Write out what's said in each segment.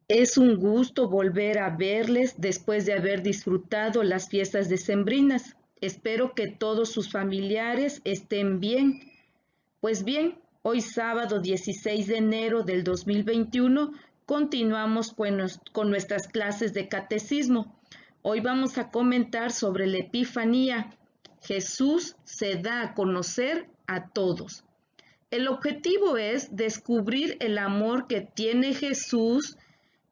Es un gusto volver a verles después de haber disfrutado las fiestas decembrinas. Espero que todos sus familiares estén bien. Pues bien, hoy sábado 16 de enero del 2021 continuamos con nuestras clases de catecismo. Hoy vamos a comentar sobre la Epifanía. Jesús se da a conocer a todos. El objetivo es descubrir el amor que tiene Jesús,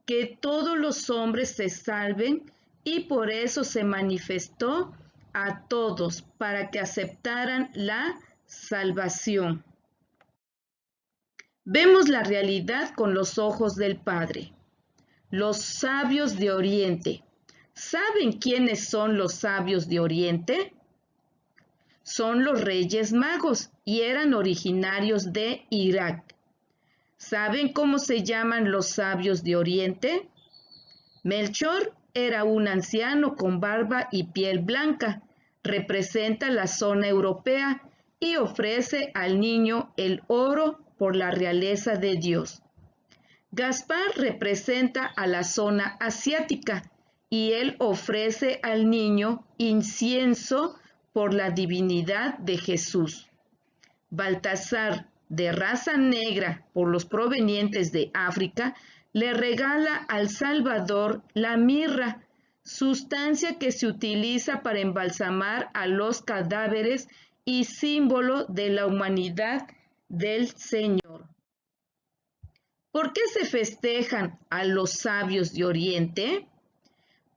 que todos los hombres se salven, y por eso se manifestó a todos para que aceptaran la salvación. Vemos la realidad con los ojos del Padre. Los sabios de Oriente. ¿Saben quiénes son los sabios de Oriente? Son los Reyes Magos y eran originarios de Irak. ¿Saben cómo se llaman los sabios de Oriente? Melchor era un anciano con barba y piel blanca. Representa la zona europea y ofrece al niño el oro por la realeza de Dios. Gaspar representa a la zona asiática y él ofrece al niño incienso por la divinidad de Jesús. Baltasar, de raza negra por los provenientes de África, le regala al Salvador la mirra, sustancia que se utiliza para embalsamar a los cadáveres y símbolo de la humanidad del Señor. ¿Por qué se festejan a los sabios de Oriente?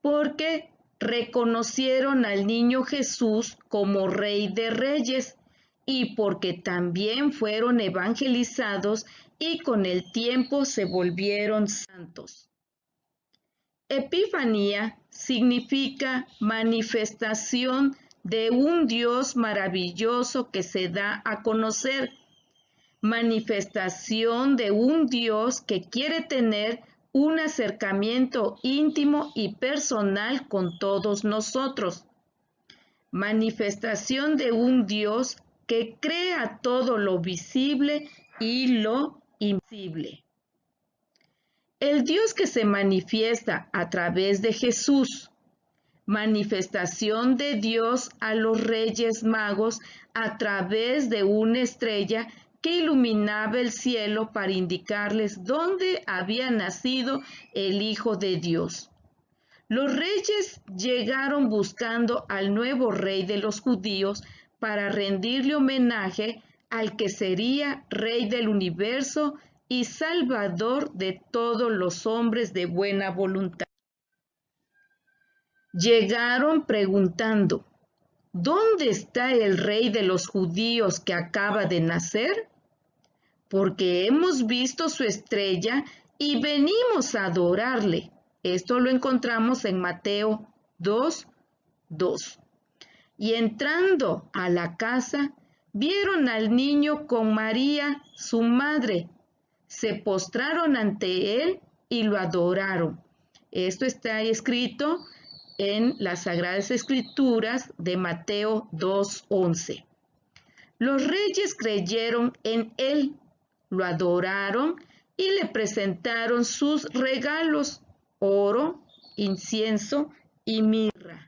Porque reconocieron al niño Jesús como Rey de Reyes y porque también fueron evangelizados y con el tiempo se volvieron santos. Epifanía significa manifestación de un Dios maravilloso que se da a conocer, manifestación de un Dios que quiere tener un acercamiento íntimo y personal con todos nosotros, manifestación de un Dios que crea todo lo visible y lo invisible. El Dios que se manifiesta a través de Jesús, manifestación de Dios a los Reyes Magos a través de una estrella que iluminaba el cielo para indicarles dónde había nacido el Hijo de Dios. Los reyes llegaron buscando al nuevo rey de los judíos para rendirle homenaje al que sería rey del universo y salvador de todos los hombres de buena voluntad. Llegaron preguntando: ¿dónde está el rey de los judíos que acaba de nacer? Porque hemos visto su estrella y venimos a adorarle. Esto lo encontramos en Mateo 2:2. Y entrando a la casa, vieron al niño con María, su madre. Se postraron ante él y lo adoraron. Esto está escrito en las Sagradas Escrituras de Mateo 2:11. Los reyes creyeron en él, lo adoraron y le presentaron sus regalos: oro, incienso y mirra.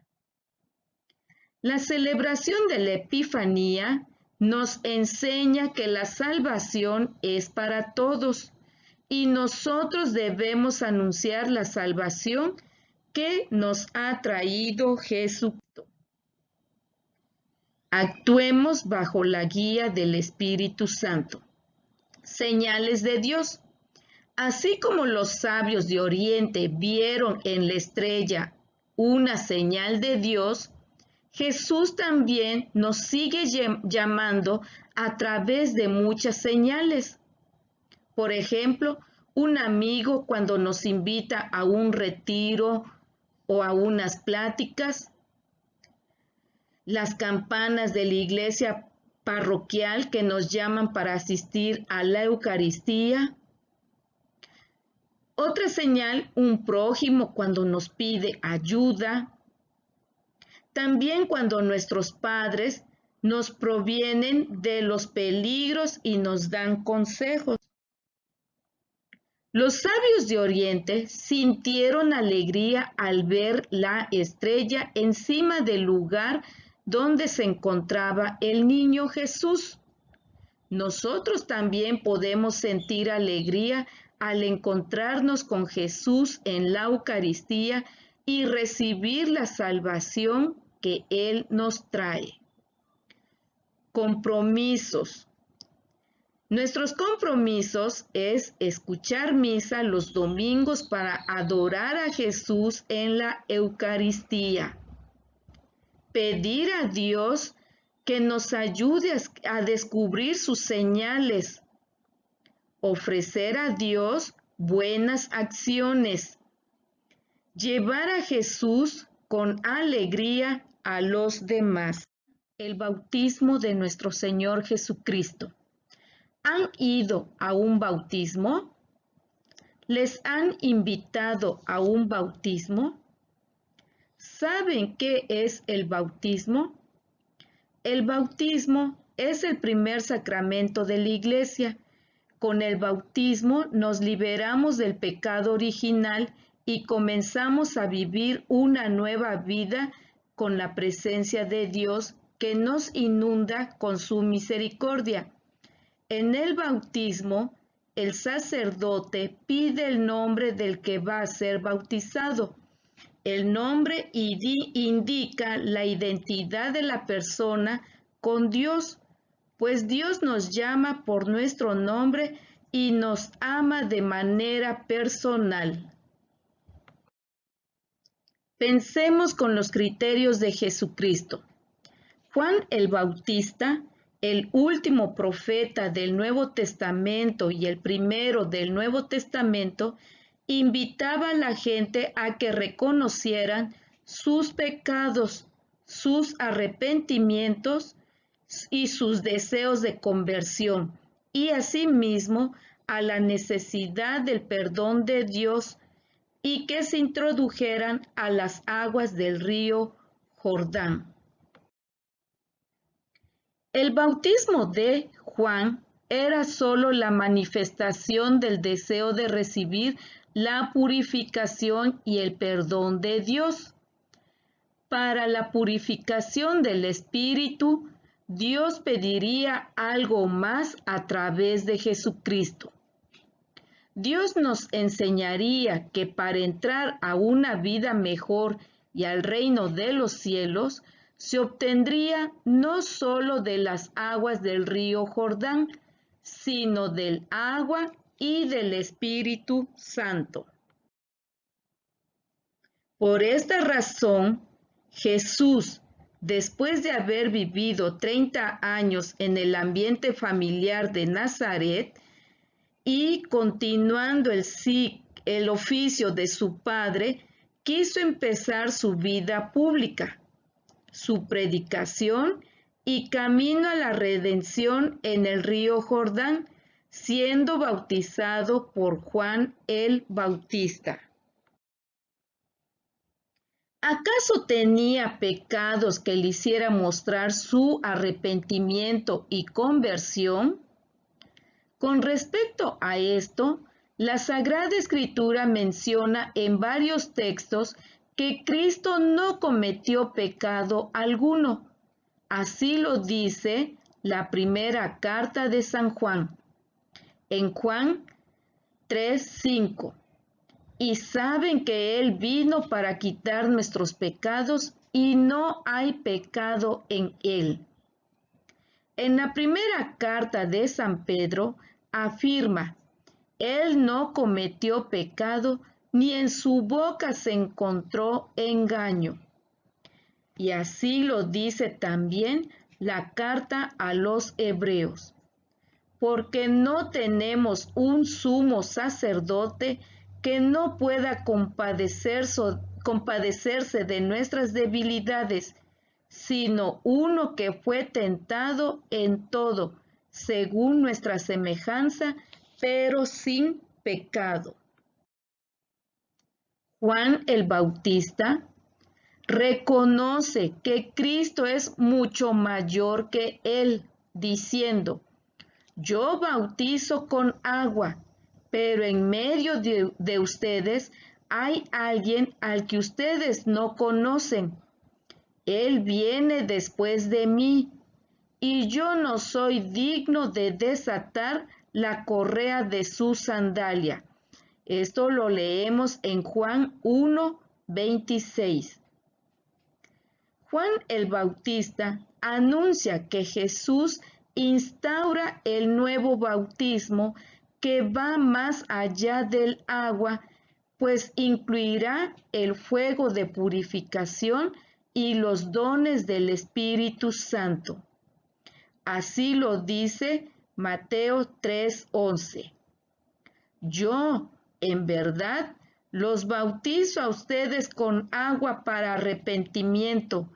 La celebración de la Epifanía nos enseña que la salvación es para todos y nosotros debemos anunciar la salvación que nos ha traído Jesucristo. Actuemos bajo la guía del Espíritu Santo. Señales de Dios. Así como los sabios de Oriente vieron en la estrella una señal de Dios, Jesús también nos sigue llamando a través de muchas señales. Por ejemplo, un amigo cuando nos invita a un retiro o a unas pláticas, las campanas de la iglesia parroquial que nos llaman para asistir a la Eucaristía. Otra señal, un prójimo cuando nos pide ayuda. También cuando nuestros padres nos provienen de los peligros y nos dan consejos. Los sabios de Oriente sintieron alegría al ver la estrella encima del lugar donde se encontraba el niño Jesús. Nosotros también podemos sentir alegría al encontrarnos con Jesús en la Eucaristía y recibir la salvación que Él nos trae. Compromisos. Nuestros compromisos es escuchar misa los domingos para adorar a Jesús en la Eucaristía. Pedir a Dios que nos ayude a descubrir sus señales. Ofrecer a Dios buenas acciones. Llevar a Jesús con alegría a los demás. El bautismo de nuestro Señor Jesucristo. ¿Han ido a un bautismo? ¿Les han invitado a un bautismo? ¿Saben qué es el bautismo? El bautismo es el primer sacramento de la Iglesia. Con el bautismo nos liberamos del pecado original y comenzamos a vivir una nueva vida con la presencia de Dios que nos inunda con su misericordia. En el bautismo, el sacerdote pide el nombre del que va a ser bautizado. El nombre indica la identidad de la persona con Dios, pues Dios nos llama por nuestro nombre y nos ama de manera personal. Pensemos con los criterios de Jesucristo. Juan el Bautista, el último profeta del Nuevo Testamento y el primero del Nuevo Testamento, invitaba a la gente a que reconocieran sus pecados, sus arrepentimientos y sus deseos de conversión, y asimismo a la necesidad del perdón de Dios y que se introdujeran a las aguas del río Jordán. El bautismo de Juan era solo la manifestación del deseo de recibir la purificación y el perdón de Dios. Para la purificación del espíritu, Dios pediría algo más a través de Jesucristo. Dios nos enseñaría que para entrar a una vida mejor y al reino de los cielos, se obtendría no solo de las aguas del río Jordán, sino del agua y del Espíritu Santo. Por esta razón, Jesús, después de haber vivido 30 años en el ambiente familiar de Nazaret y continuando el oficio de su padre, quiso empezar su vida pública, su predicación y camino a la redención en el río Jordán, siendo bautizado por Juan el Bautista. ¿Acaso tenía pecados que le hicieran mostrar su arrepentimiento y conversión? Con respecto a esto, la Sagrada Escritura menciona en varios textos que Cristo no cometió pecado alguno. Así lo dice la primera carta de San Juan. En Juan 3:5. Y saben que Él vino para quitar nuestros pecados y no hay pecado en Él. En la primera carta de San Pedro afirma, Él no cometió pecado ni en su boca se encontró engaño. Y así lo dice también la carta a los Hebreos. Porque no tenemos un sumo sacerdote que no pueda compadecerse de nuestras debilidades, sino uno que fue tentado en todo, según nuestra semejanza, pero sin pecado. Juan el Bautista reconoce que Cristo es mucho mayor que él, diciendo, yo bautizo con agua, pero en medio de ustedes hay alguien al que ustedes no conocen. Él viene después de mí, y yo no soy digno de desatar la correa de su sandalia. Esto lo leemos en Juan 1:26. Juan el Bautista anuncia que Jesús instaura el nuevo bautismo que va más allá del agua, pues incluirá el fuego de purificación y los dones del Espíritu Santo. Así lo dice Mateo 3:11. Yo, en verdad, los bautizo a ustedes con agua para arrepentimiento,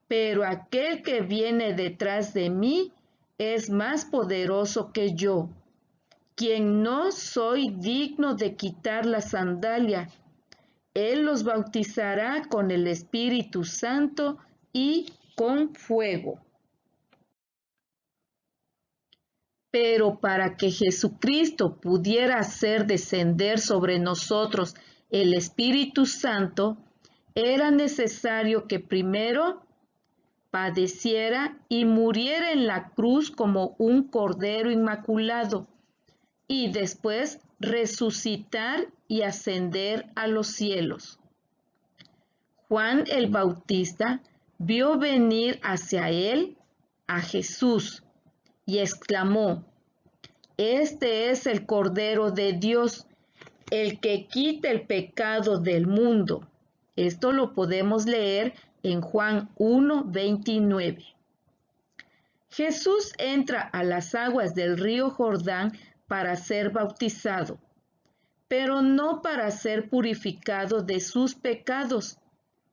pero aquel que viene detrás de mí es más poderoso que yo, quien no soy digno de quitar la sandalia. Él los bautizará con el Espíritu Santo y con fuego. Pero para que Jesucristo pudiera hacer descender sobre nosotros el Espíritu Santo, era necesario que primero padeciera y muriera en la cruz como un cordero inmaculado, y después resucitar y ascender a los cielos. Juan el Bautista vio venir hacia él a Jesús y exclamó: Este es el Cordero de Dios, el que quita el pecado del mundo. Esto lo podemos leer en Juan 1:29. Jesús entra a las aguas del río Jordán para ser bautizado, pero no para ser purificado de sus pecados,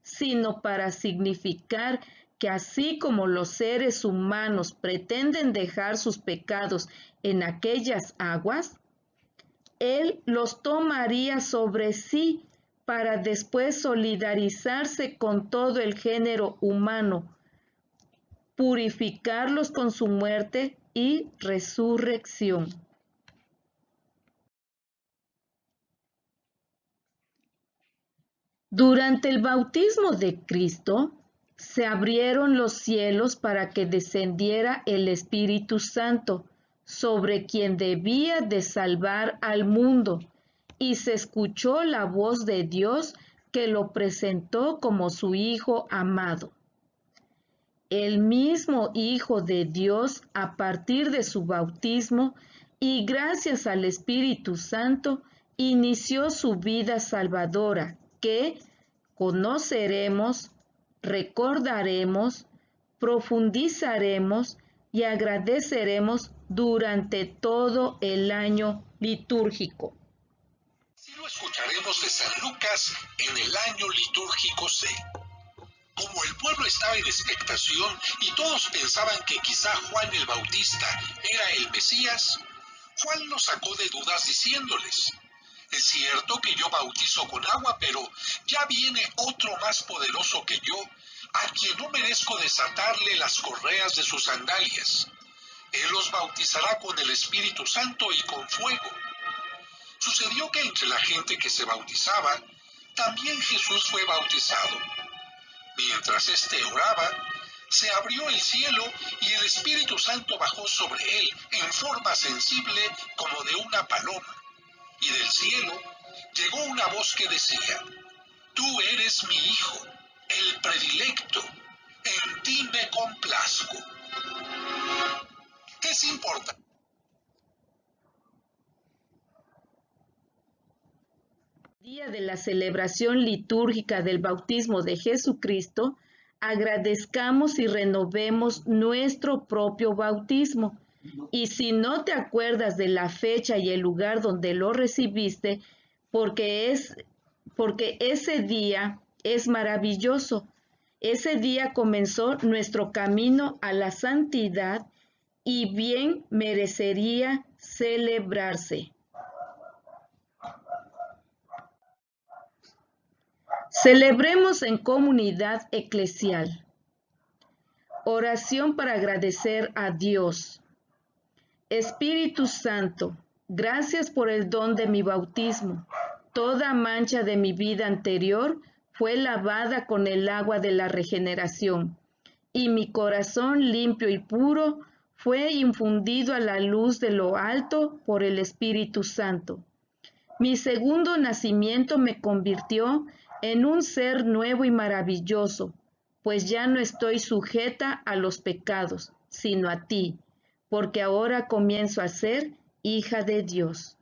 sino para significar que así como los seres humanos pretenden dejar sus pecados en aquellas aguas, Él los tomaría sobre sí para después solidarizarse con todo el género humano, purificarlos con su muerte y resurrección. Durante el bautismo de Cristo, se abrieron los cielos para que descendiera el Espíritu Santo sobre quien debía de salvar al mundo, y se escuchó la voz de Dios que lo presentó como su Hijo amado. El mismo Hijo de Dios, a partir de su bautismo y gracias al Espíritu Santo, inició su vida salvadora, que conoceremos, recordaremos, profundizaremos y agradeceremos durante todo el año litúrgico. Así lo escucharemos de San Lucas en el año litúrgico C. Como el pueblo estaba en expectación y todos pensaban que quizá Juan el Bautista era el Mesías, Juan los sacó de dudas diciéndoles: es cierto que yo bautizo con agua, pero ya viene otro más poderoso que yo, a quien no merezco desatarle las correas de sus sandalias. Él los bautizará con el Espíritu Santo y con fuego. Sucedió que entre la gente que se bautizaba, también Jesús fue bautizado. Mientras éste oraba, se abrió el cielo y el Espíritu Santo bajó sobre él en forma sensible como de una paloma. Y del cielo llegó una voz que decía: Tú eres mi Hijo, el predilecto, en ti me complazco. ¿Qué es importante? Día de la celebración litúrgica del bautismo de Jesucristo, agradezcamos y renovemos nuestro propio bautismo. Y si no te acuerdas de la fecha y el lugar donde lo recibiste, porque ese día es maravilloso. Ese día comenzó nuestro camino a la santidad y bien merecería celebrarse. Celebremos en comunidad eclesial. Oración para agradecer a Dios. Espíritu Santo, Gracias por el don de mi bautismo. Toda mancha de mi vida anterior fue lavada con el agua de la regeneración, y mi corazón limpio y puro fue infundido a la luz de lo alto por el Espíritu Santo. Mi segundo nacimiento me convirtió en un ser nuevo y maravilloso, pues ya no estoy sujeta a los pecados, sino a ti, porque ahora comienzo a ser hija de Dios.